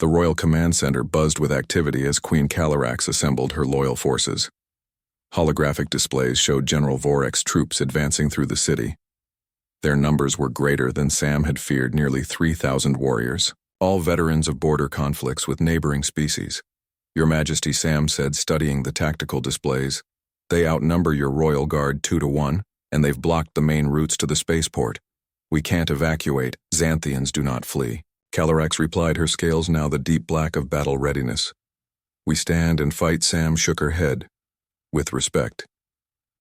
The Royal Command Center buzzed with activity as Queen Calarax assembled her loyal forces. Holographic displays showed General Vorek's troops advancing through the city. Their numbers were greater than Sam had feared, nearly 3,000 warriors, all veterans of border conflicts with neighboring species. "Your Majesty," Sam said, studying the tactical displays, "they outnumber your Royal Guard 2-1, and they've blocked the main routes to the spaceport. We can't evacuate. Xanthians do not flee." Calarax replied, her scales now the deep black of battle readiness. "We stand and fight." Sam shook her head. "With respect.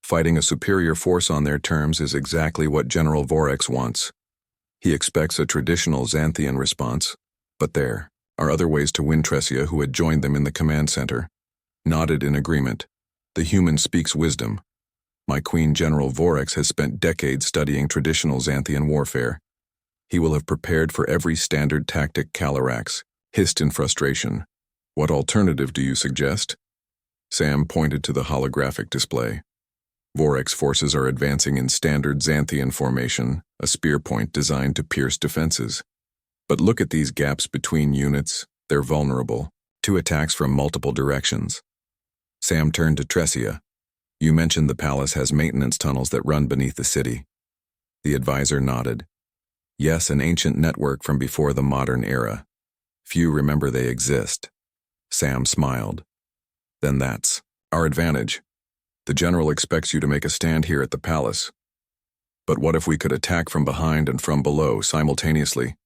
Fighting a superior force on their terms is exactly what General Vorex wants. He expects a traditional Xanthian response, but there are other ways to win." Tresia, who had joined them in the command center, nodded in agreement. "The human speaks wisdom. My Queen General Vorex has spent decades studying traditional Xanthian warfare. He will have prepared for every standard tactic." Calarax hissed in frustration. "What alternative do you suggest?" Sam pointed to the holographic display. "Vorex forces are advancing in standard Xanthian formation, a spear point designed to pierce defenses. But look at these gaps between units. They're vulnerable to attacks from multiple directions." Sam turned to Tresia. "You mentioned the palace has maintenance tunnels that run beneath the city." The advisor nodded. "Yes, an ancient network from before the modern era. Few remember they exist." Sam smiled. "Then that's our advantage. The general expects you to make a stand here at the palace. But what if we could attack from behind and from below simultaneously?"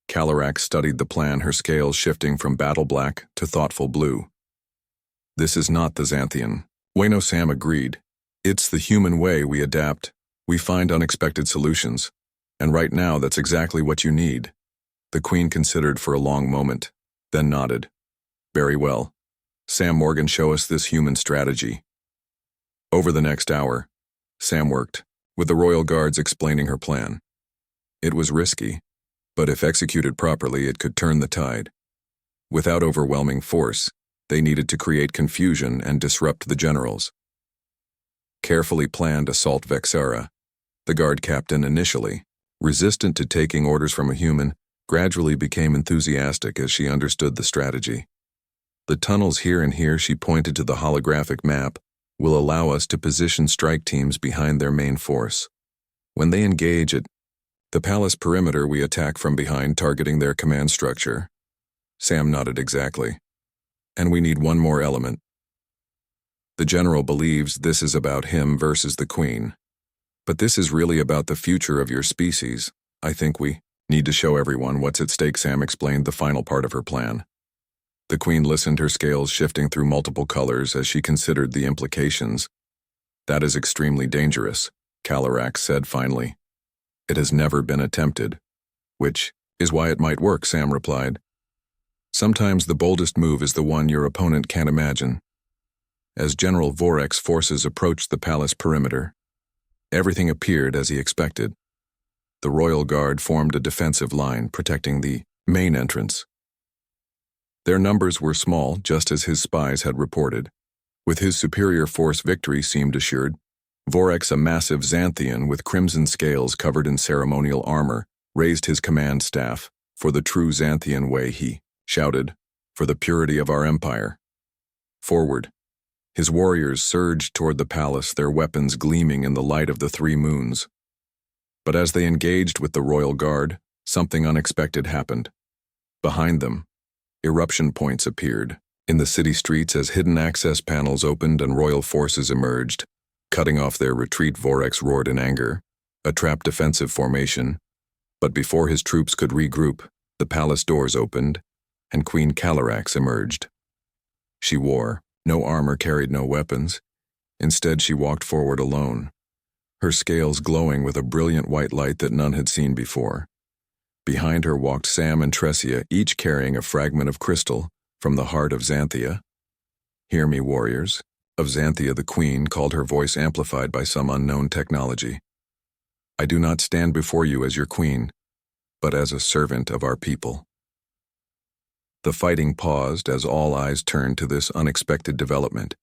Calarax studied the plan, her scales shifting from battle black to thoughtful blue. "This is not the Xanthian way." "No," Sam agreed. "It's the human way. We adapt. We find unexpected solutions. And right now, that's exactly what you need." The Queen considered for a long moment, then nodded. "Very well. Sam Morgan, show us this human strategy." Over the next hour, Sam worked, with the Royal Guards explaining her plan. It was risky, but if executed properly, it could turn the tide. Without overwhelming force, they needed to create confusion and disrupt the generals. Carefully planned assault. Vexara, the guard captain, initially resistant to taking orders from a human, gradually became enthusiastic as she understood the strategy. "The tunnels here and here," she pointed to the holographic map, "will allow us to position strike teams behind their main force. When they engage at the palace perimeter, we attack from behind, targeting their command structure." Sam nodded. "Exactly. And we need one more element. The general believes this is about him versus the Queen. But this is really about the future of your species. I think we need to show everyone what's at stake." Sam explained the final part of her plan. The Queen listened, her scales shifting through multiple colors as she considered the implications. "That is extremely dangerous," Calarax said finally. "It has never been attempted." "Which is why it might work," Sam replied. "Sometimes the boldest move is the one your opponent can't imagine." As General Vorek's forces approached the palace perimeter, everything appeared as he expected. The Royal Guard formed a defensive line, protecting the main entrance. Their numbers were small, just as his spies had reported. With his superior force, victory seemed assured. Vorex, a massive Xanthian with crimson scales covered in ceremonial armor, raised his command staff. "For the true Xanthian way," he shouted, "for the purity of our empire. Forward." His warriors surged toward the palace, their weapons gleaming in the light of the three moons. But as they engaged with the Royal Guard, something unexpected happened. Behind them, eruption points appeared in the city streets as hidden access panels opened and royal forces emerged, cutting off their retreat. Vorex roared in anger, a trap defensive formation. But before his troops could regroup, the palace doors opened, and Queen Calarax emerged. She wore no armor, carried no weapons. Instead, she walked forward alone, her scales glowing with a brilliant white light that none had seen before. Behind her walked Sam and Tresia, each carrying a fragment of crystal from the heart of Xanthia. "Hear me, warriors." Of Xanthia, the Queen called, her voice amplified by some unknown technology. "I do not stand before you as your queen, but as a servant of our people." The fighting paused as all eyes turned to this unexpected development.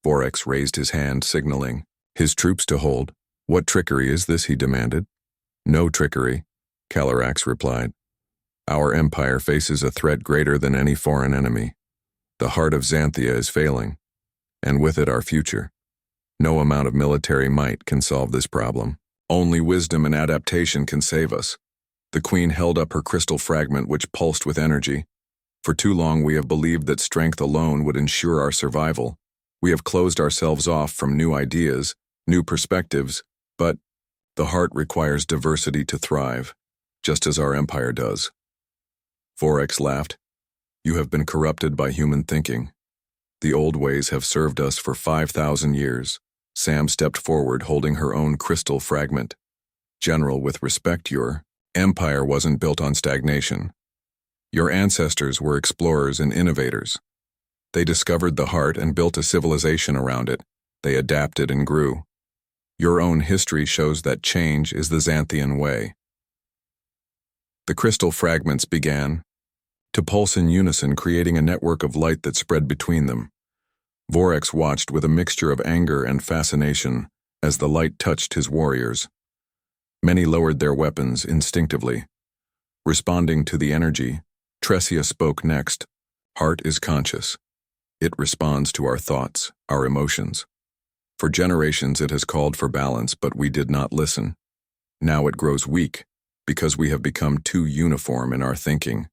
Vorex raised his hand, signaling his troops to hold. "What trickery is this?" he demanded. "No trickery," Calarax replied. Our empire faces a threat greater than any foreign enemy. The heart of Xanthia is failing, and with it our future. No amount of military might can solve this problem. Only wisdom and adaptation can save us. The queen held up her crystal fragment which pulsed with energy. For too long we have believed that strength alone would ensure our survival. We have closed ourselves off from new ideas, new perspectives, but the heart requires diversity to thrive, just as our empire does. Vorex laughed. You have been corrupted by human thinking. The old ways have served us for 5,000 years. Sam stepped forward holding her own crystal fragment. General, with respect, your empire wasn't built on stagnation. Your ancestors were explorers and innovators. They discovered the heart and built a civilization around it. They adapted and grew. Your own history shows that change is the Xanthian way. The crystal fragments began to pulse in unison, creating a network of light that spread between them. Vorex watched with a mixture of anger and fascination as the light touched his warriors. Many lowered their weapons instinctively. Responding to the energy, Tresia spoke next. Heart is conscious. It responds to our thoughts, our emotions. For generations it has called for balance, but we did not listen. Now it grows weak, because we have become too uniform in our thinking.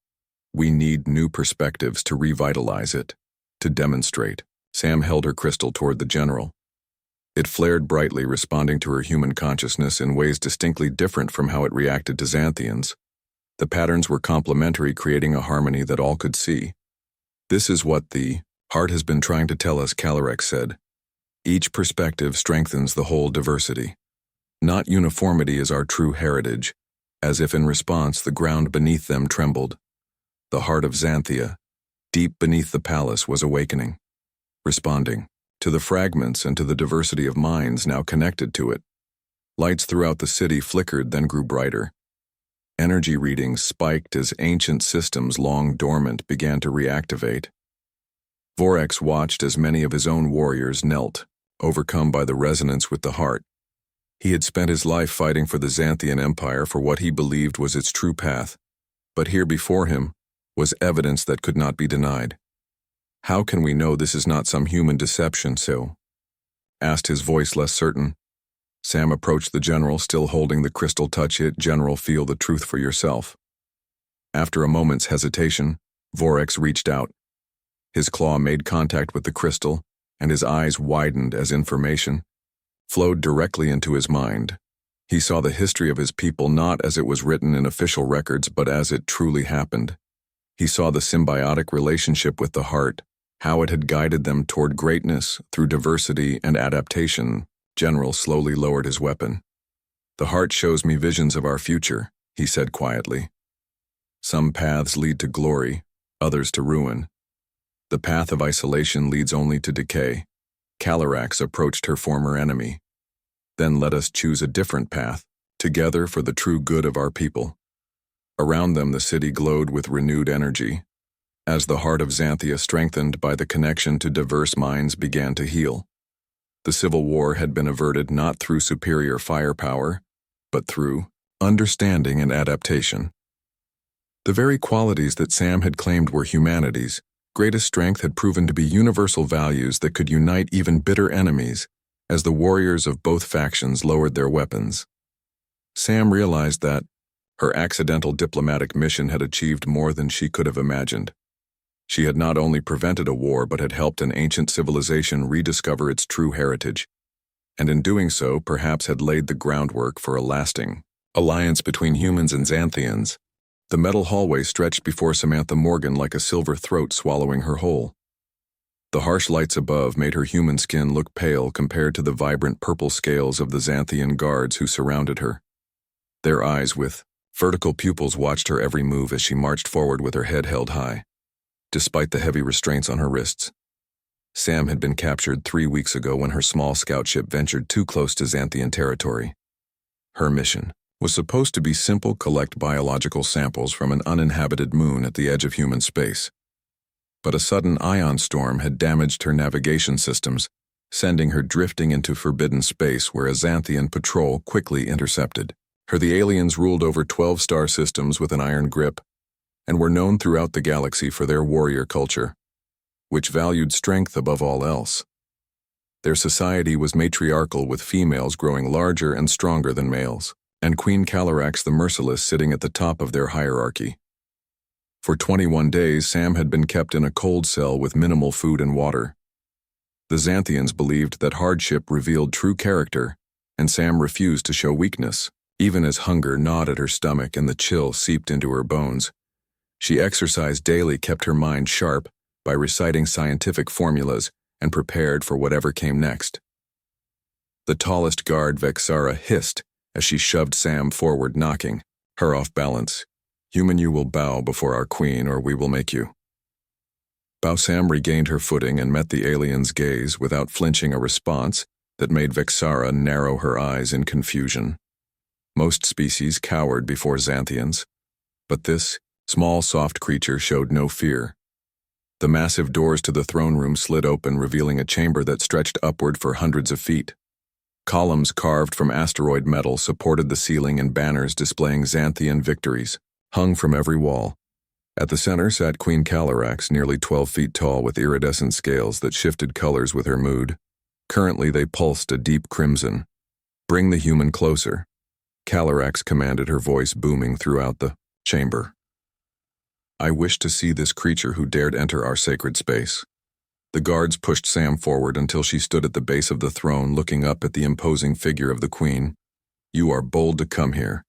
We need new perspectives to revitalize it, to demonstrate. Sam held her crystal toward the general. It flared brightly, responding to her human consciousness in ways distinctly different from how it reacted to Xanthians. The patterns were complementary, creating a harmony that all could see. This is what the heart has been trying to tell us, Calyrex said. Each perspective strengthens the whole diversity. Not uniformity is our true heritage, as if in response the ground beneath them trembled. The heart of Xanthia, deep beneath the palace, was awakening, responding to the fragments and to the diversity of minds now connected to it. Lights throughout the city flickered, then grew brighter. Energy readings spiked as ancient systems long dormant began to reactivate. Vorex watched as many of his own warriors knelt, overcome by the resonance with the heart. He had spent his life fighting for the Xanthian Empire for what he believed was its true path, but here before him was evidence that could not be denied. How can we know this is not some human deception, so? Asked, his voice less certain. Sam approached the general, still holding the crystal. Touch it, General, feel the truth for yourself. After a moment's hesitation, Vorex reached out. His claw made contact with the crystal, and his eyes widened as information flowed directly into his mind. He saw the history of his people not as it was written in official records, but as it truly happened. He saw the symbiotic relationship with the heart, how it had guided them toward greatness through diversity and adaptation. General slowly lowered his weapon. The heart shows me visions of our future, he said quietly. Some paths lead to glory, others to ruin. The path of isolation leads only to decay. Calyrex approached her former enemy. Then let us choose a different path, together for the true good of our people. Around them the city glowed with renewed energy, as the heart of Xanthia, strengthened by the connection to diverse minds, began to heal. The civil war had been averted not through superior firepower, but through understanding and adaptation. The very qualities that Sam had claimed were humanity's greatest strength had proven to be universal values that could unite even bitter enemies, as the warriors of both factions lowered their weapons. Sam realized that her accidental diplomatic mission had achieved more than she could have imagined. She had not only prevented a war but had helped an ancient civilization rediscover its true heritage, and in doing so perhaps had laid the groundwork for a lasting alliance between humans and Xanthians. The metal hallway stretched before Samantha Morgan like a silver throat swallowing her whole. The harsh lights above made her human skin look pale compared to the vibrant purple scales of the Xanthian guards who surrounded her. Their eyes with vertical pupils watched her every move as she marched forward with her head held high, despite the heavy restraints on her wrists. Sam had been captured 3 weeks ago when her small scout ship ventured too close to Xanthian territory. Her mission was supposed to be simple: collect biological samples from an uninhabited moon at the edge of human space. But a sudden ion storm had damaged her navigation systems, sending her drifting into forbidden space where a Xanthian patrol quickly intercepted her. The aliens ruled over 12 star systems with an iron grip, and were known throughout the galaxy for their warrior culture, which valued strength above all else. Their society was matriarchal, with females growing larger and stronger than males, and Queen Calarax the Merciless sitting at the top of their hierarchy. For 21 days, Sam had been kept in a cold cell with minimal food and water. The Xanthians believed that hardship revealed true character, and Sam refused to show weakness, even as hunger gnawed at her stomach and the chill seeped into her bones. She exercised daily, kept her mind sharp by reciting scientific formulas, and prepared for whatever came next. The tallest guard, Vexara, hissed as she shoved Sam forward, knocking her off balance. "Human, you will bow before our queen, or we will make you." Sam regained her footing and met the alien's gaze without flinching, a response that made Vexara narrow her eyes in confusion. Most species cowered before Xanthians, but this small, soft creature showed no fear. The massive doors to the throne room slid open, revealing a chamber that stretched upward for hundreds of feet. Columns carved from asteroid metal supported the ceiling, and banners displaying Xanthian victories hung from every wall. At the center sat Queen Calarax, nearly 12 feet tall, with iridescent scales that shifted colors with her mood. Currently they pulsed a deep crimson. "Bring the human closer," Calarax commanded, her voice booming throughout the chamber. "I wish to see this creature who dared enter our sacred space." The guards pushed Sam forward until she stood at the base of the throne, looking up at the imposing figure of the queen. "You are bold to come here."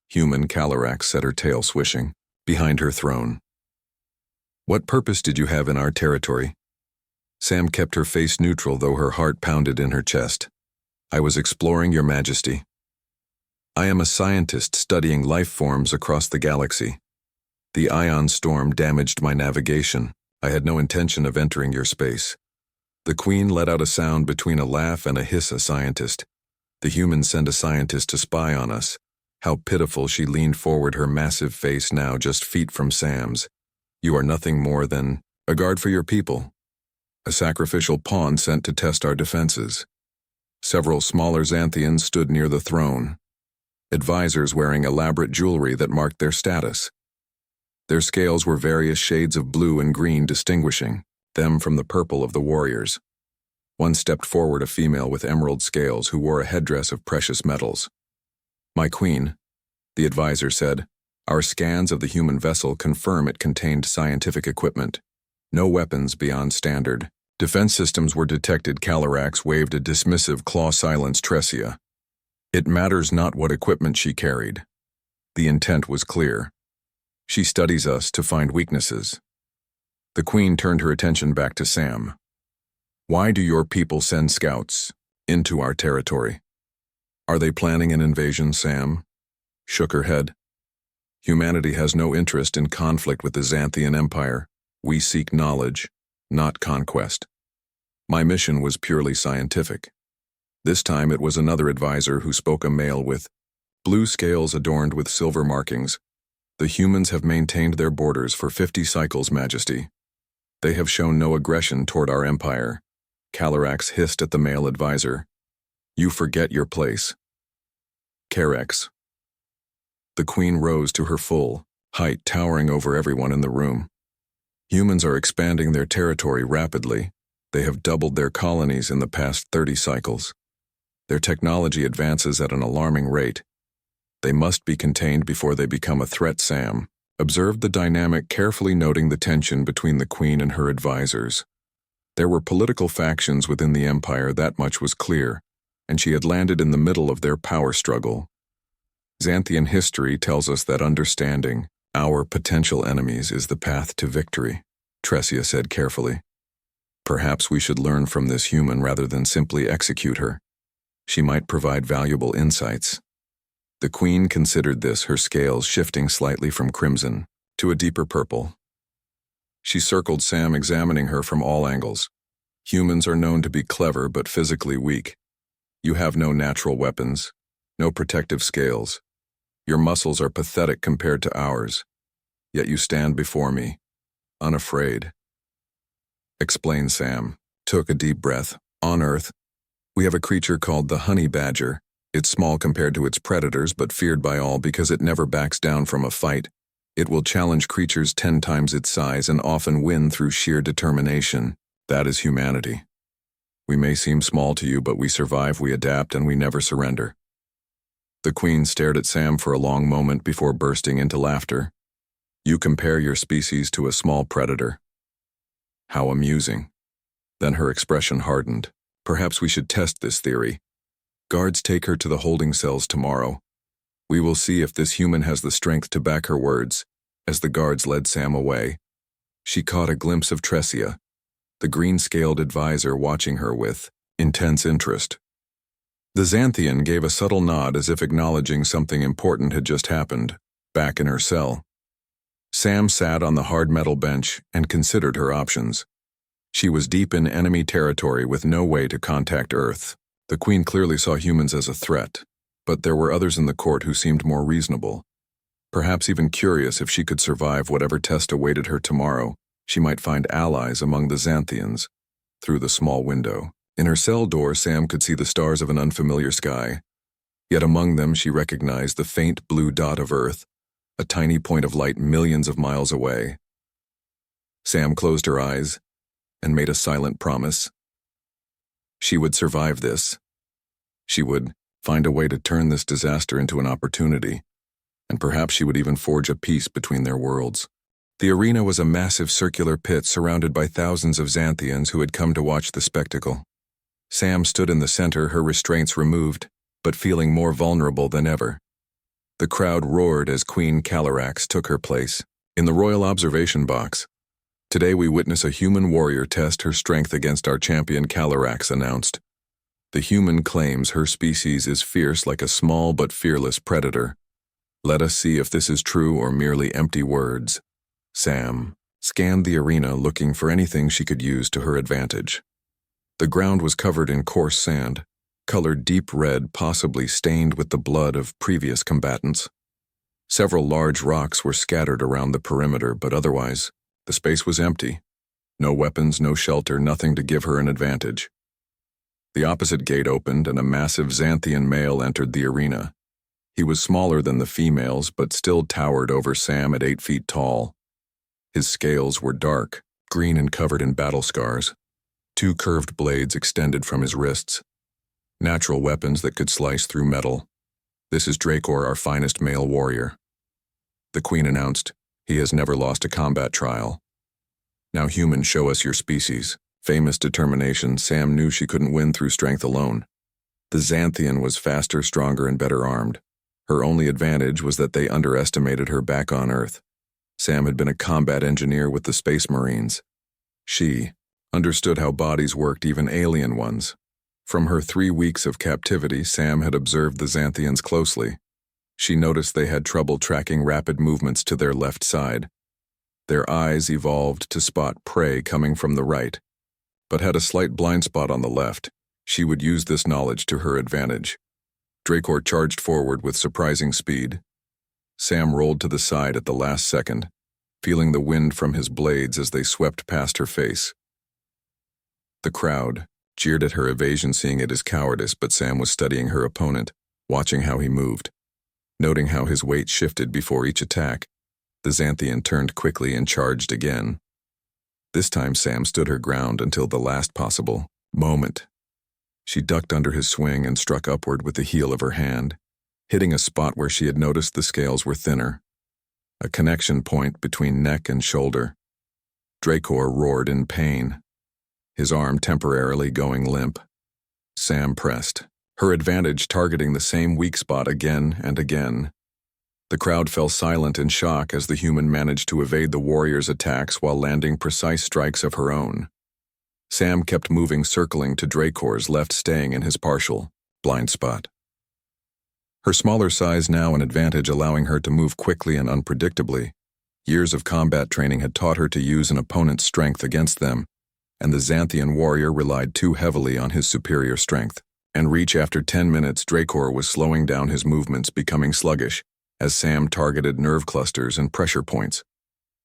Human, Calarax said, her tail swishing behind her throne. "What purpose did you have in our territory?" Sam kept her face neutral, though her heart pounded in her chest. "I was exploring, Your Majesty. I am a scientist studying life forms across the galaxy. The ion storm damaged my navigation. I had no intention of entering your space." The queen let out a sound between a laugh and a hiss. "A scientist? The humans send a scientist to spy on us." How pitiful. She leaned forward, her massive face now just feet from Sam's. "You are nothing more than a guard for your people. A sacrificial pawn sent to test our defenses." Several smaller Xanthians stood near the throne, advisors wearing elaborate jewelry that marked their status. Their scales were various shades of blue and green, distinguishing them from the purple of the warriors. One stepped forward, a female with emerald scales who wore a headdress of precious metals. "My queen," the advisor said, "our scans of the human vessel confirm it contained scientific equipment. No weapons beyond standard defense systems were detected." Calarax waved a dismissive claw. "Silence, Tresia. It matters not what equipment she carried." The intent was clear. "She studies us to find weaknesses." The queen turned her attention back to Sam. "Why do your people send scouts into our territory? Are they planning an invasion?" Sam shook her head. "Humanity has no interest in conflict with the Xanthian Empire. We seek knowledge, not conquest. My mission was purely scientific." This time it was another advisor who spoke, a male with blue scales adorned with silver markings. "The humans have maintained their borders for 50 cycles, Majesty. They have shown no aggression toward our empire." Calarax hissed at the male advisor. "You forget your place." Carex. The queen rose to her full height, towering over everyone in the room. "Humans are expanding their territory rapidly. They have doubled their colonies in the past 30 cycles. Their technology advances at an alarming rate. They must be contained before they become a threat." Sam observed the dynamic carefully, noting the tension between the queen and her advisors. There were political factions within the empire, that much was clear, and she had landed in the middle of their power struggle. Xanthian history tells us that understanding our potential enemies is the path to victory, Tresia said carefully. "Perhaps we should learn from this human rather than simply execute her. She might provide valuable insights." The queen considered this, her scales shifting slightly from crimson to a deeper purple. She circled Sam, examining her from all angles. "Humans are known to be clever but physically weak. You have no natural weapons, no protective scales. Your muscles are pathetic compared to ours. Yet you stand before me, unafraid." "Explain," Sam took a deep breath. "On Earth, we have a creature called the honey badger. It's small compared to its predators, but feared by all because it never backs down from a fight. It will challenge creatures 10 times its size and often win through sheer determination. That is humanity. We may seem small to you, but we survive, we adapt, and we never surrender. The Queen stared at Sam for a long moment before bursting into laughter. You compare your species to a small predator. How amusing. Then her expression hardened. Perhaps we should test this theory. Guards, take her to the holding cells tomorrow. We will see if this human has the strength to back her words. As the guards led Sam away, she caught a glimpse of Tressia, the green-scaled advisor, watching her with intense interest. The Xanthian gave a subtle nod as if acknowledging something important had just happened, back in her cell. Sam sat on the hard metal bench and considered her options. She was deep in enemy territory with no way to contact Earth. The Queen clearly saw humans as a threat, but there were others in the court who seemed more reasonable. Perhaps even curious if she could survive whatever test awaited her tomorrow, she might find allies among the Xanthians. Through the small window, in her cell door, Sam could see the stars of an unfamiliar sky. Yet among them she recognized the faint blue dot of Earth, a tiny point of light millions of miles away. Sam closed her eyes and made a silent promise. She would survive this. She would find a way to turn this disaster into an opportunity, and perhaps she would even forge a peace between their worlds. The arena was a massive circular pit surrounded by thousands of Xanthians who had come to watch the spectacle. Sam stood in the center, her restraints removed, but feeling more vulnerable than ever. The crowd roared as Queen Calarax took her place in the royal observation box. Today we witness a human warrior test her strength against our champion, Calarax announced. The human claims her species is fierce like a small but fearless predator. Let us see if this is true or merely empty words. Sam scanned the arena, looking for anything she could use to her advantage. The ground was covered in coarse sand, colored deep red, possibly stained with the blood of previous combatants. Several large rocks were scattered around the perimeter, but otherwise, the space was empty. No weapons, no shelter, nothing to give her an advantage. The opposite gate opened and a massive Xanthian male entered the arena. He was smaller than the females, but still towered over Sam at 8 feet tall. His scales were dark, green and covered in battle scars. 2 curved blades extended from his wrists. Natural weapons that could slice through metal. This is Dracor, our finest male warrior. The Queen announced, he has never lost a combat trial. Now humans, show us your species. Famous determination. Sam knew she couldn't win through strength alone. The Xanthian was faster, stronger, and better armed. Her only advantage was that they underestimated her back on Earth. Sam had been a combat engineer with the Space Marines. She understood how bodies worked, even alien ones. From her 3 weeks of captivity, Sam had observed the Xanthians closely. She noticed they had trouble tracking rapid movements to their left side. Their eyes evolved to spot prey coming from the right, but had a slight blind spot on the left. She would use this knowledge to her advantage. Dracor charged forward with surprising speed. Sam rolled to the side at the last second, feeling the wind from his blades as they swept past her face. The crowd jeered at her evasion, seeing it as cowardice, but Sam was studying her opponent, watching how he moved. Noting how his weight shifted before each attack, the Xanthian turned quickly and charged again. This time Sam stood her ground until the last possible moment. She ducked under his swing and struck upward with the heel of her hand, hitting a spot where she had noticed the scales were thinner, a connection point between neck and shoulder. Dracor roared in pain, his arm temporarily going limp. Sam pressed, her advantage targeting the same weak spot again and again. The crowd fell silent in shock as the human managed to evade the warrior's attacks while landing precise strikes of her own. Sam kept moving, circling to Dracor's left, staying in his partial blind spot. Her smaller size now an advantage, allowing her to move quickly and unpredictably. Years of combat training had taught her to use an opponent's strength against them, and the Xanthian warrior relied too heavily on his superior strength and reach. After 10 minutes, Dracor was slowing down his movements, becoming sluggish, as Sam targeted nerve clusters and pressure points.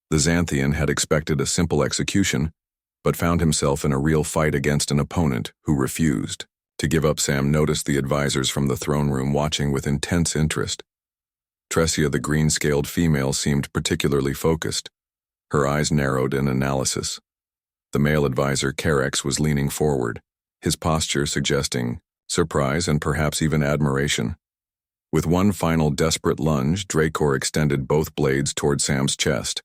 The Xanthian had expected a simple execution, but found himself in a real fight against an opponent who refused to give up. Sam noticed the advisors from the throne room watching with intense interest. Tressia, the green-scaled female, seemed particularly focused. Her eyes narrowed in analysis. The male advisor, Carex, was leaning forward, his posture suggesting surprise and perhaps even admiration. With one final desperate lunge, Dracor extended both blades toward Sam's chest.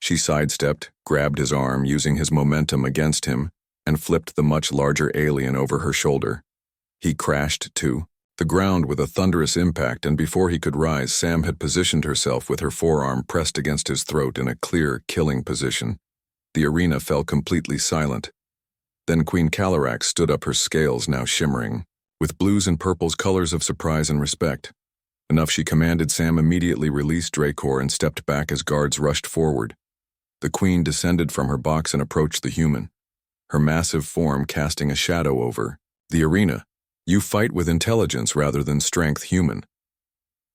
She sidestepped, grabbed his arm, using his momentum against him, and flipped the much larger alien over her shoulder. He crashed to the ground with a thunderous impact, and before he could rise, Sam had positioned herself with her forearm pressed against his throat in a clear, killing position. The arena fell completely silent. Then Queen Calyrax stood up, her scales now shimmering, with blues and purples, colors of surprise and respect. Enough, she commanded. Sam immediately released Dracor and stepped back as guards rushed forward. The queen descended from her box and approached the human, her massive form casting a shadow over the arena. You fight with intelligence rather than strength, human.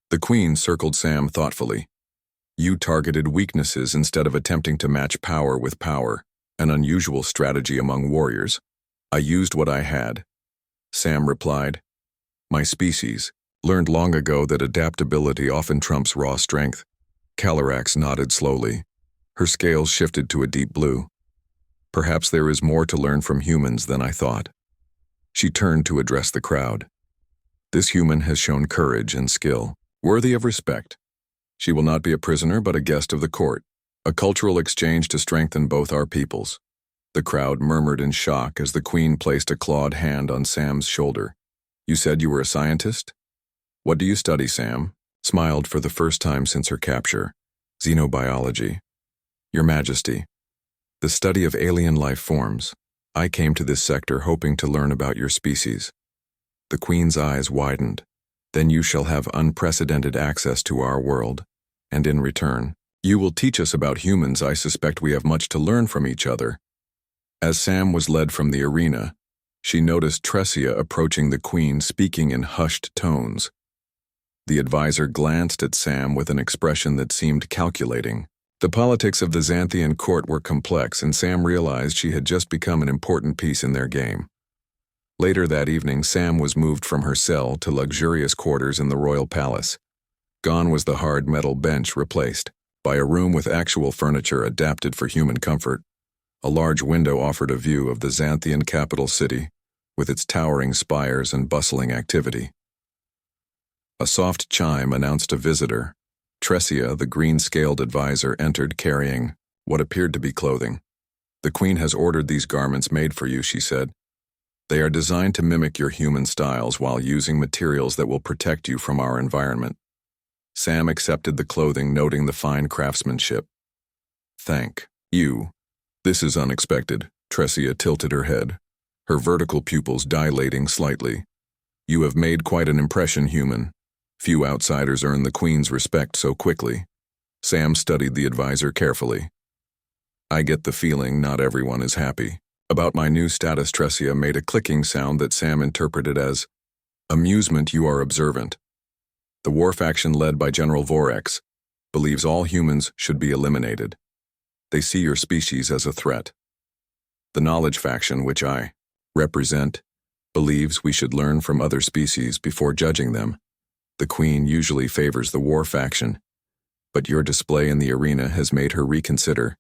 The queen circled Sam thoughtfully. You targeted weaknesses instead of attempting to match power with power, an unusual strategy among warriors. I used what I had, Sam replied. My species learned long ago that adaptability often trumps raw strength. Calyrax nodded slowly. Her scales shifted to a deep blue. Perhaps there is more to learn from humans than I thought. She turned to address the crowd. This human has shown courage and skill, worthy of respect. She will not be a prisoner but a guest of the court, a cultural exchange to strengthen both our peoples. The crowd murmured in shock as the queen placed a clawed hand on Sam's shoulder. You said you were a scientist? What do you study? Sam smiled for the first time since her capture. Xenobiology. Your Majesty, the study of alien life forms. I came to this sector hoping to learn about your species. The queen's eyes widened. Then you shall have unprecedented access to our world, and in return, you will teach us about humans. I suspect we have much to learn from each other. As Sam was led from the arena, she noticed Tressia approaching the queen, speaking in hushed tones. The advisor glanced at Sam with an expression that seemed calculating. The politics of the Xanthian court were complex, and Sam realized she had just become an important piece in their game. Later that evening, Sam was moved from her cell to luxurious quarters in the royal palace. Gone was the hard metal bench, replaced by a room with actual furniture adapted for human comfort. A large window offered a view of the Xanthian capital city, with its towering spires and bustling activity. A soft chime announced a visitor. Tressia, the green-scaled advisor, entered carrying what appeared to be clothing. The queen has ordered these garments made for you, she said. They are designed to mimic your human styles while using materials that will protect you from our environment. Sam accepted the clothing, noting the fine craftsmanship. Thank you. This is unexpected. Tressia tilted her head, her vertical pupils dilating slightly. You have made quite an impression, human. Few outsiders earn the queen's respect so quickly. Sam studied the advisor carefully. I get the feeling not everyone is happy about my new status. Tressia made a clicking sound that Sam interpreted as amusement. You are observant. The war faction led by General Vorex believes all humans should be eliminated. They see your species as a threat. The knowledge faction, which I represent, believes we should learn from other species before judging them. The queen usually favors the war faction, but your display in the arena has made her reconsider.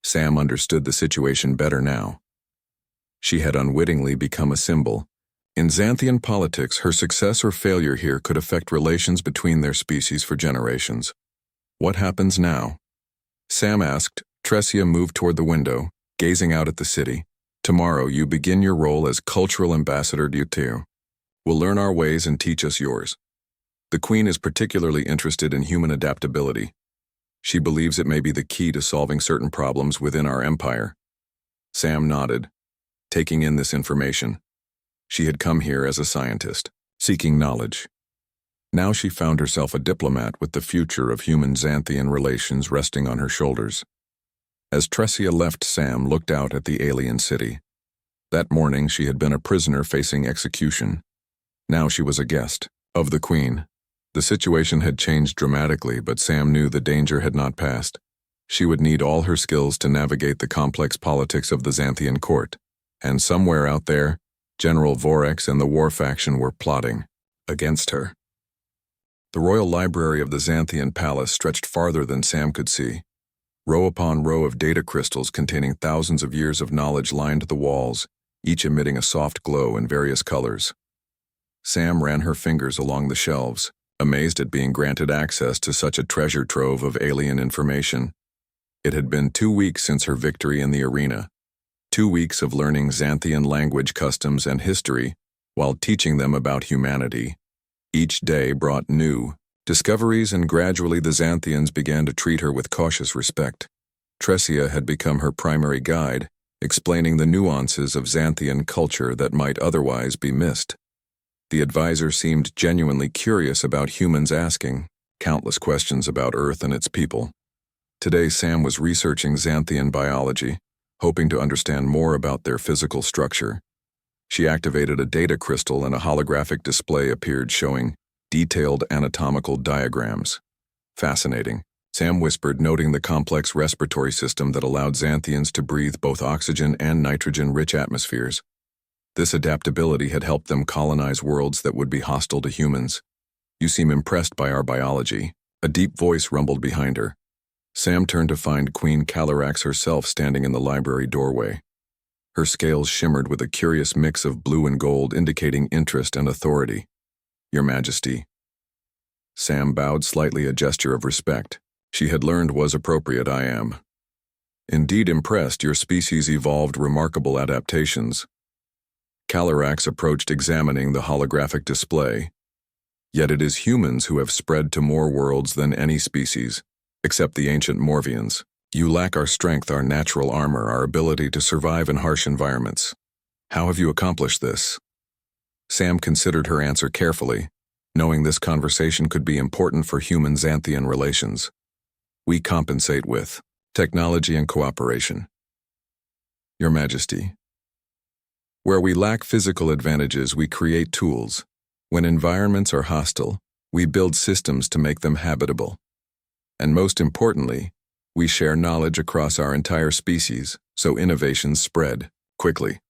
Sam understood the situation better now. She had unwittingly become a symbol. In Xanthian politics, her success or failure here could affect relations between their species for generations. What happens now? Sam asked. Tressia moved toward the window, gazing out at the city. Tomorrow you begin your role as cultural ambassador. You too will learn our ways and teach us yours. The queen is particularly interested in human adaptability. She believes it may be the key to solving certain problems within our empire. Sam nodded, taking in this information. She had come here as a scientist, seeking knowledge. Now she found herself a diplomat with the future of human-Xanthian relations resting on her shoulders. As Tressia left, Sam looked out at the alien city. That morning she had been a prisoner facing execution. Now she was a guest of the queen. The situation had changed dramatically, but Sam knew the danger had not passed. She would need all her skills to navigate the complex politics of the Xanthian court. And somewhere out there, General Vorex and the war faction were plotting against her. The royal library of the Xanthian palace stretched farther than Sam could see. Row upon row of data crystals containing thousands of years of knowledge lined the walls, each emitting a soft glow in various colors. Sam ran her fingers along the shelves, amazed at being granted access to such a treasure trove of alien information. It had been 2 weeks since her victory in the arena. 2 weeks of learning Xanthian language, customs, and history, while teaching them about humanity. Each day brought new discoveries, and gradually the Xanthians began to treat her with cautious respect. Tresia had become her primary guide, explaining the nuances of Xanthian culture that might otherwise be missed. The advisor seemed genuinely curious about humans, asking countless questions about Earth and its people. Today Sam was researching Xanthian biology, hoping to understand more about their physical structure. She activated a data crystal and a holographic display appeared showing detailed anatomical diagrams. Fascinating, Sam whispered, noting the complex respiratory system that allowed Xanthians to breathe both oxygen and nitrogen-rich atmospheres. This adaptability had helped them colonize worlds that would be hostile to humans. "You seem impressed by our biology," a deep voice rumbled behind her. Sam turned to find Queen Calarax herself standing in the library doorway. Her scales shimmered with a curious mix of blue and gold, indicating interest and authority. "Your Majesty." Sam bowed slightly, a gesture of respect. She had learned was appropriate. "I am indeed impressed. Your species evolved remarkable adaptations." Calarax approached, examining the holographic display. "Yet it is humans who have spread to more worlds than any species, except the ancient Morvians. You lack our strength, our natural armor, our ability to survive in harsh environments. How have you accomplished this?" Sam considered her answer carefully, knowing this conversation could be important for human-Xanthian relations. "We compensate with technology and cooperation, Your Majesty. Where we lack physical advantages, we create tools. When environments are hostile, we build systems to make them habitable. And most importantly, we share knowledge across our entire species, so innovations spread quickly."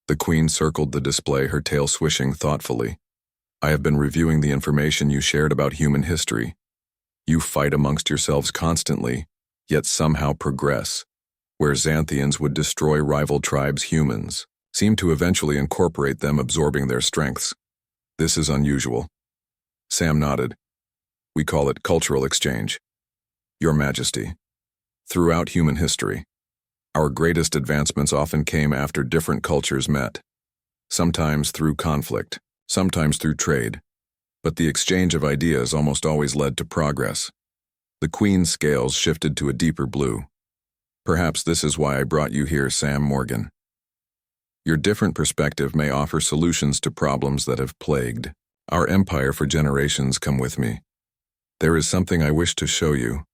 The Queen circled the display, her tail swishing thoughtfully. "I have been reviewing the information you shared about human history. You fight amongst yourselves constantly, yet somehow progress. Where Xanthians would destroy rival tribes, humans seem to eventually incorporate them, absorbing their strengths. This is unusual." Sam nodded. "We call it cultural exchange, Your Majesty. Throughout human history, our greatest advancements often came after different cultures met, sometimes through conflict, sometimes through trade, but the exchange of ideas almost always led to progress." The Queen's scales shifted to a deeper blue. "Perhaps this is why I brought you here, Sam Morgan. Your different perspective may offer solutions to problems that have plagued our empire for generations. Come with me. There is something I wish to show you."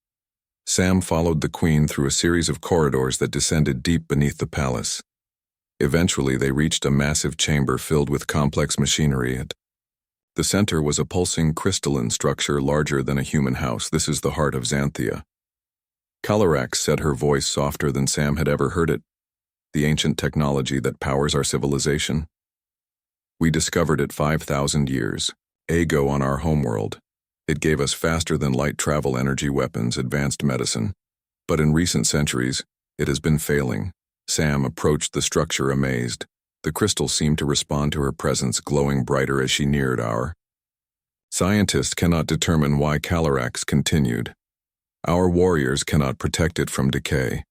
Sam followed the Queen through a series of corridors that descended deep beneath the palace. Eventually, they reached a massive chamber filled with complex machinery. At the center was a pulsing crystalline structure larger than a human house. "This is the heart of Xanthia." Calarax said, her voice softer than Sam had ever heard it. "The ancient technology that powers our civilization. We discovered it 5,000 years ago on our homeworld. It gave us faster-than-light travel, energy, weapons, advanced medicine. But in recent centuries, it has been failing." Sam approached the structure, amazed. The crystal seemed to respond to her presence, glowing brighter as she neared our. "Scientists cannot determine why." Calarax continued. "Our warriors cannot protect it from decay.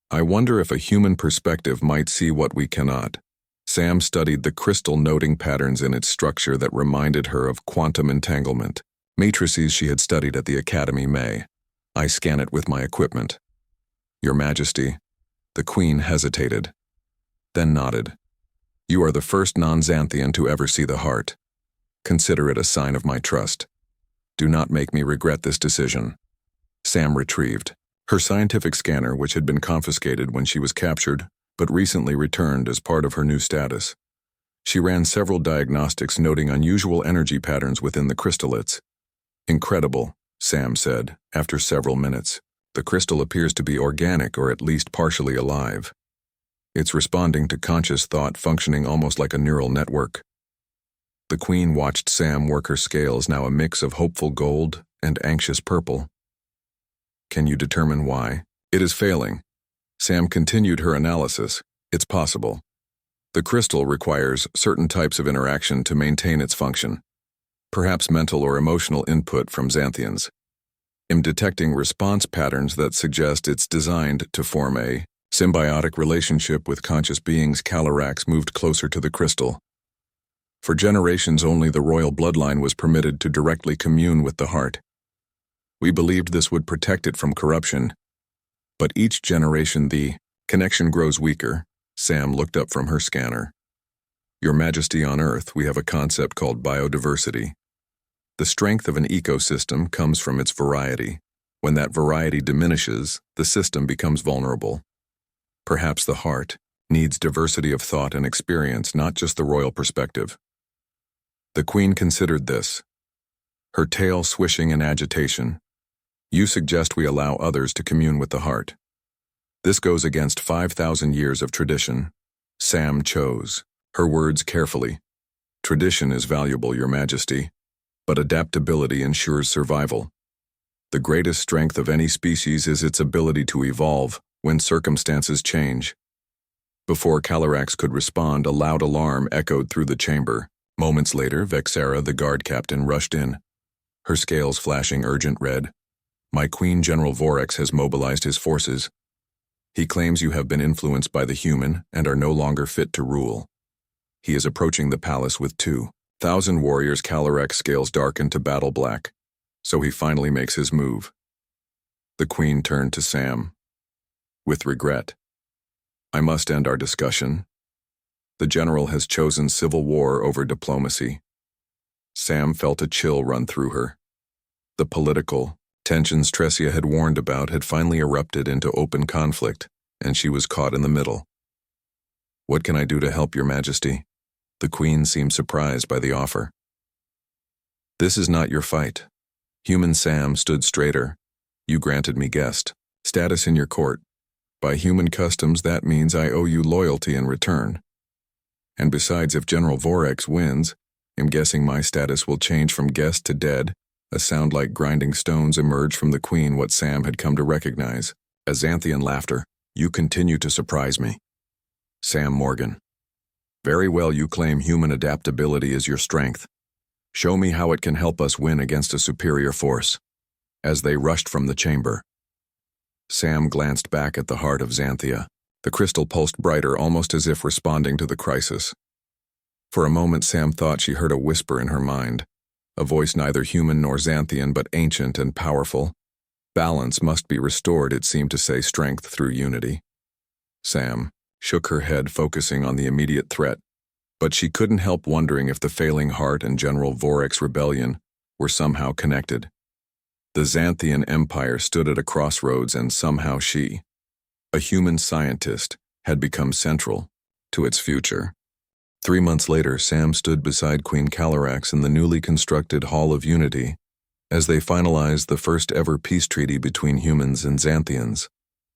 I wonder if a human perspective might see what we cannot." Sam studied the crystal, noting patterns in its structure that reminded her of quantum entanglement, matrices she had studied at the academy. "May I scan it with my equipment?" "Your Majesty." The Queen hesitated, then nodded. "You are the first non-Xanthian to ever see the heart. Consider it a sign of my trust. Do not make me regret this decision." Sam retrieved her scientific scanner, which had been confiscated when she was captured, but recently returned as part of her new status. She ran several diagnostics, noting unusual energy patterns within the crystallits. "Incredible," Sam said, after several minutes. "The crystal appears to be organic, or at least partially alive. It's responding to conscious thought, functioning almost like a neural network." The Queen watched Sam work her scales, now a mix of hopeful gold and anxious purple. Can you determine why? It is failing. Sam continued her analysis. It's possible. The crystal requires certain types of interaction to maintain its function. Perhaps mental or emotional input from Xanthians. I'm detecting response patterns that suggest it's designed to form a symbiotic relationship with conscious beings. Calarax moved closer to the crystal. For generations, only the royal bloodline was permitted to directly commune with the heart. We believed this would protect it from corruption. But each generation, the connection grows weaker. Sam looked up from her scanner. Your Majesty, on Earth, we have a concept called biodiversity. The strength of an ecosystem comes from its variety. When that variety diminishes, the system becomes vulnerable. Perhaps the heart needs diversity of thought and experience, not just the royal perspective. The Queen considered this, her tail swishing in agitation. You suggest we allow others to commune with the heart. This goes against 5,000 years of tradition. Sam chose her words carefully. Tradition is valuable, Your Majesty, but adaptability ensures survival. The greatest strength of any species is its ability to evolve when circumstances change. Before Calarax could respond, a loud alarm echoed through the chamber. Moments later, Vexera, the guard captain, rushed in, her scales flashing urgent red. My Queen, General Vorex, has mobilized his forces. He claims you have been influenced by the human and are no longer fit to rule. He is approaching the palace with 2,000 warriors. Calarax scales darken to battle black, so he finally makes his move. The Queen turned to Sam. With regret, I must end our discussion. The general has chosen civil war over diplomacy. Sam felt a chill run through her. The political tensions Tressia had warned about had finally erupted into open conflict, and she was caught in the middle. What can I do to help, Your Majesty? The Queen seemed surprised by the offer. This is not your fight. Human Sam stood straighter. You granted me guest status in your court. By human customs, that means I owe you loyalty in return. And besides, if General Vorex wins, I'm guessing my status will change from guest to dead. A sound like grinding stones emerged from the Queen, what Sam had come to recognize as Xanthian laughter. You continue to surprise me. Sam Morgan. Very well, you claim human adaptability is your strength. Show me how it can help us win against a superior force. As they rushed from the chamber, Sam glanced back at the heart of Xanthia. The crystal pulsed brighter, almost as if responding to the crisis. For a moment, Sam thought she heard a whisper in her mind, a voice neither human nor Xanthian, but ancient and powerful. Balance must be restored, it seemed to say, strength through unity. Sam shook her head, focusing on the immediate threat, but she couldn't help wondering if the failing heart and General Vorex rebellion were somehow connected. The Xanthian Empire stood at a crossroads, and somehow she, a human scientist, had become central to its future. 3 months later, Sam stood beside Queen Calarax in the newly constructed Hall of Unity as they finalized the first ever peace treaty between humans and Xanthians.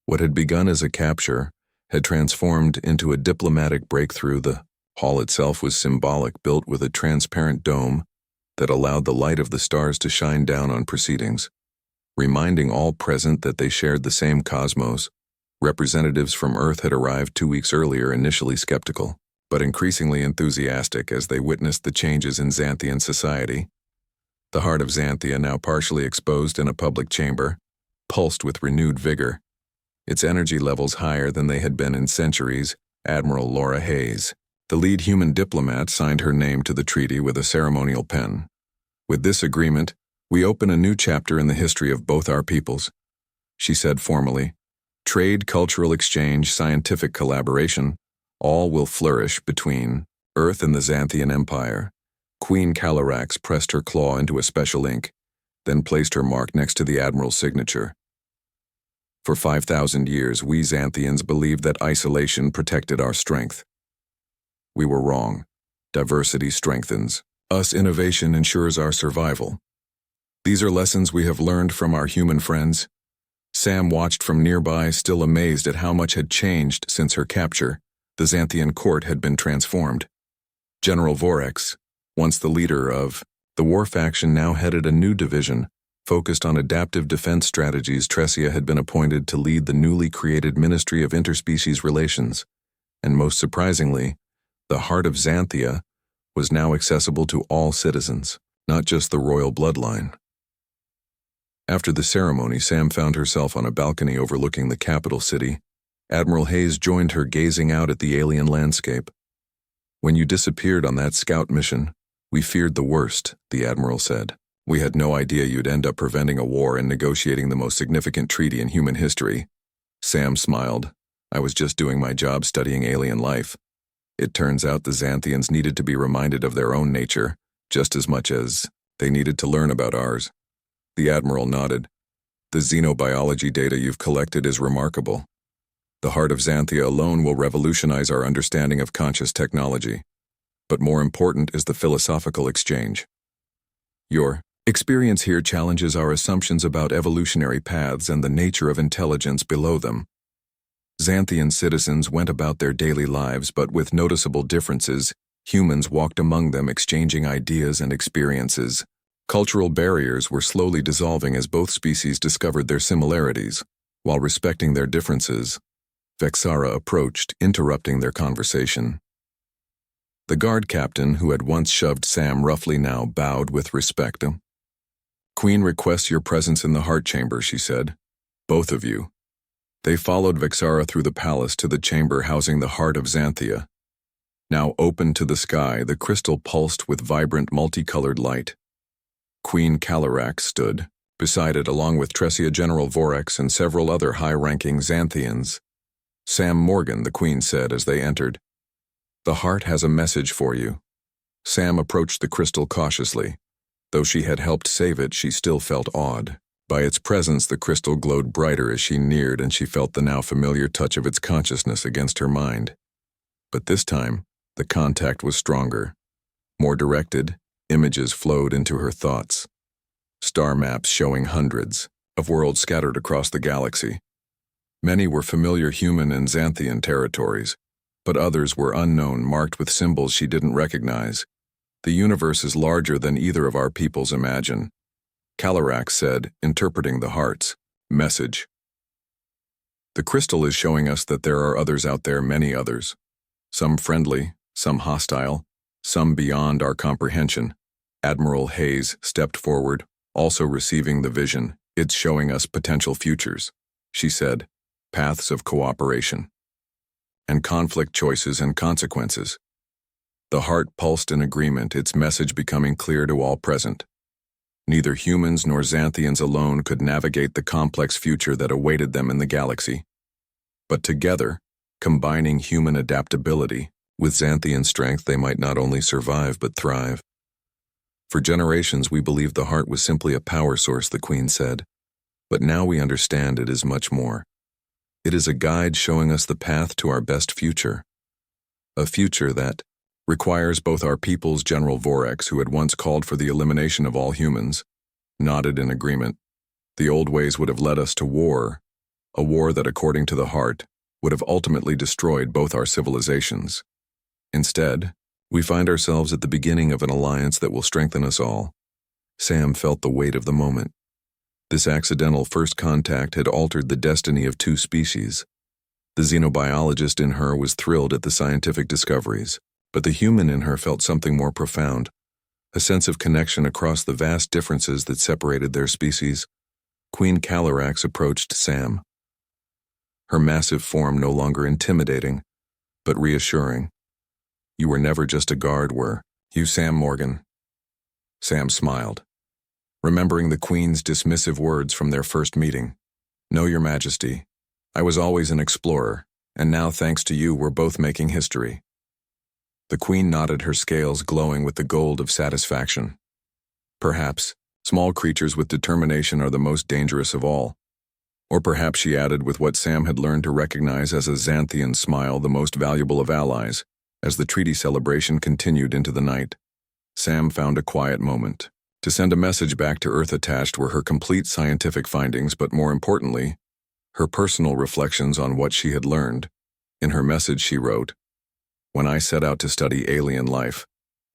What had begun as a capture had transformed into a diplomatic breakthrough. The hall itself was symbolic, built with a transparent dome that allowed the light of the stars to shine down on proceedings, reminding all present that they shared the same cosmos. Representatives from Earth had arrived 2 weeks earlier, initially skeptical, but increasingly enthusiastic as they witnessed the changes in Xanthian society. The heart of Xanthia, now partially exposed in a public chamber, pulsed with renewed vigor, its energy levels higher than they had been in centuries. Admiral Laura Hayes, the lead human diplomat, signed her name to the treaty with a ceremonial pen. With this agreement, we open a new chapter in the history of both our peoples, she said formally. Trade, cultural exchange, scientific collaboration, all will flourish between Earth and the Xanthian Empire. Queen Calarax pressed her claw into a special ink, then placed her mark next to the Admiral's signature. For 5,000 years, we Xanthians believed that isolation protected our strength. We were wrong. Diversity strengthens us. Innovation ensures our survival. These are lessons we have learned from our human friends. Sam watched from nearby, still amazed at how much had changed since her capture. The Xanthian court had been transformed. General Vorex, Once the leader of the war faction, now headed a new division focused on adaptive defense strategies. Tresia had been appointed to lead the newly created Ministry of Interspecies Relations, and most surprisingly, the heart of Xanthia was now accessible to all citizens, not just the royal bloodline. After the ceremony, Sam found herself on a balcony overlooking the capital city. Admiral Hayes joined her, gazing out at the alien landscape. "When you disappeared on that scout mission, we feared the worst," the Admiral said. "We had no idea you'd end up preventing a war and negotiating the most significant treaty in human history." Sam smiled. "I was just doing my job studying alien life. It turns out the Xanthians needed to be reminded of their own nature, just as much as they needed to learn about ours." The Admiral nodded. "The xenobiology data you've collected is remarkable. The heart of Xanthia alone will revolutionize our understanding of conscious technology. But more important is the philosophical exchange. Your experience here challenges our assumptions about evolutionary paths and the nature of intelligence below them. Xanthian citizens went about their daily lives, but with noticeable differences, humans walked among them, exchanging ideas and experiences. Cultural barriers were slowly dissolving as both species discovered their similarities, while respecting their differences. Vexara approached, interrupting their conversation. The guard captain, who had once shoved Sam roughly, now bowed with respect. "Queen requests your presence in the heart chamber," she said. "Both of you." They followed Vexara through the palace to the chamber housing the heart of Xanthia. Now open to the sky, the crystal pulsed with vibrant multicolored light. Queen Calarax stood beside it, along with Tresia, General Vorex, and several other high-ranking Xanthians. "Sam Morgan," the Queen said as they entered. "The heart has a message for you." Sam approached the crystal cautiously. Though she had helped save it, she still felt awed. By its presence, the crystal glowed brighter as she neared, and she felt the now familiar touch of its consciousness against her mind. But this time, the contact was stronger. More directed, images flowed into her thoughts. Star maps showing hundreds of worlds scattered across the galaxy. Many were familiar human and Xanthian territories, but others were unknown, marked with symbols she didn't recognize. "The universe is larger than either of our peoples imagine," Calarax said, interpreting the heart's message. "The crystal is showing us that there are others out there, many others. Some friendly, some hostile, some beyond our comprehension." Admiral Hayes stepped forward, also receiving the vision. "It's showing us potential futures," she said, "paths of cooperation, and conflict, choices and consequences." The heart pulsed in agreement, its message becoming clear to all present. Neither humans nor Xanthians alone could navigate the complex future that awaited them in the galaxy. But together, combining human adaptability with Xanthian strength, they might not only survive but thrive. "For generations we believed the heart was simply a power source," the Queen said. "But now we understand it is much more. It is a guide showing us the path to our best future. A future that requires both our people's." General Vorex, who had once called for the elimination of all humans, nodded in agreement. "The old ways would have led us to war, a war that, according to the heart, would have ultimately destroyed both our civilizations. Instead, we find ourselves at the beginning of an alliance that will strengthen us all." Sam felt the weight of the moment. This accidental first contact had altered the destiny of two species. The xenobiologist in her was thrilled at the scientific discoveries, but the human in her felt something more profound, a sense of connection across the vast differences that separated their species. Queen Calarax approached Sam, her massive form no longer intimidating, but reassuring. "You were never just a guard, were you, Sam Morgan?" Sam smiled, remembering the Queen's dismissive words from their first meeting. "No, Your Majesty. I was always an explorer, and now, thanks to you, we're both making history." The Queen nodded, her scales glowing with the gold of satisfaction. "Perhaps small creatures with determination are the most dangerous of all." Or perhaps, she added with what Sam had learned to recognize as a Xanthian smile, the most valuable of allies. As the treaty celebration continued into the night, Sam found a quiet moment to send a message back to Earth. Attached were her complete scientific findings, but more importantly, her personal reflections on what she had learned. In her message she wrote, "When I set out to study alien life,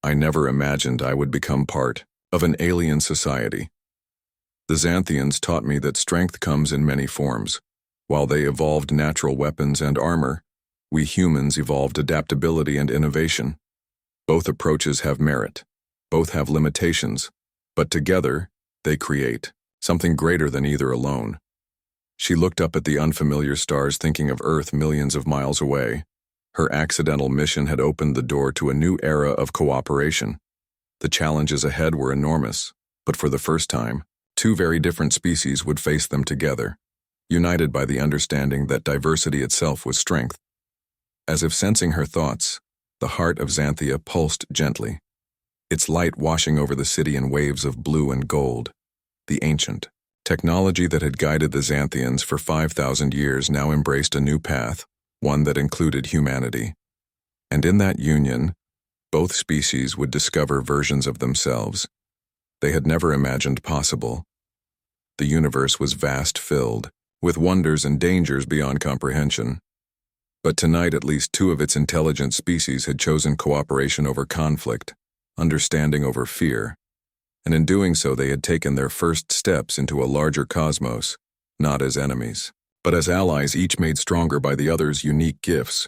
I never imagined I would become part of an alien society. The Xanthians taught me that strength comes in many forms. While they evolved natural weapons and armor, we humans evolved adaptability and innovation. Both approaches have merit. Both have limitations. But together, they create something greater than either alone. She looked up at the unfamiliar stars, thinking of Earth millions of miles away. Her accidental mission had opened the door to a new era of cooperation. The challenges ahead were enormous, but for the first time, two very different species would face them together, united by the understanding that diversity itself was strength. As if sensing her thoughts, the heart of Xanthia pulsed gently, its light washing over the city in waves of blue and gold. The ancient technology that had guided the Xanthians for 5,000 years now embraced a new path, one that included humanity. And in that union, both species would discover versions of themselves they had never imagined possible. The universe was vast, filled with wonders and dangers beyond comprehension. But tonight at least two of its intelligent species had chosen cooperation over conflict, understanding over fear, and in doing so they had taken their first steps into a larger cosmos, not as enemies, but as allies, each made stronger by the other's unique gifts.